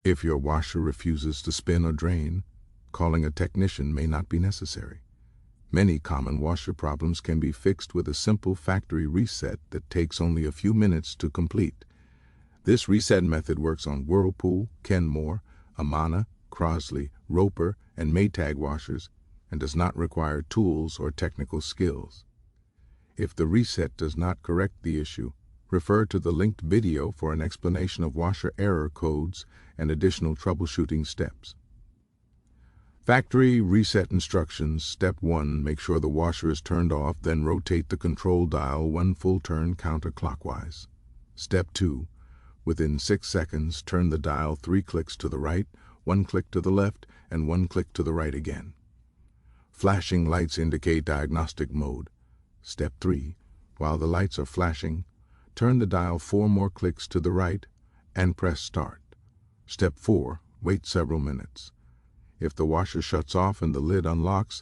If your washer refuses to spin or drain, calling a technician may not be necessary. Many common washer problems can be fixed with a simple factory reset that takes only a few minutes to complete. This reset method works on Whirlpool, Kenmore, Amana, Crosley, Roper, and Maytag washers and does not require tools or technical skills. If the reset does not correct the issue, refer to the linked video for an explanation of washer error codes and additional troubleshooting steps. Factory reset instructions. Step 1. Make sure the washer is turned off, then rotate the control dial 1 full turn counterclockwise. Step 2. Within 6 seconds, turn the dial 3 clicks to the right, 1 click to the left, and 1 click to the right again. Flashing lights indicate diagnostic mode. Step 3. While the lights are flashing, turn the dial 4 more clicks to the right and press start. Step 4. Wait several minutes. If the washer shuts off and the lid unlocks,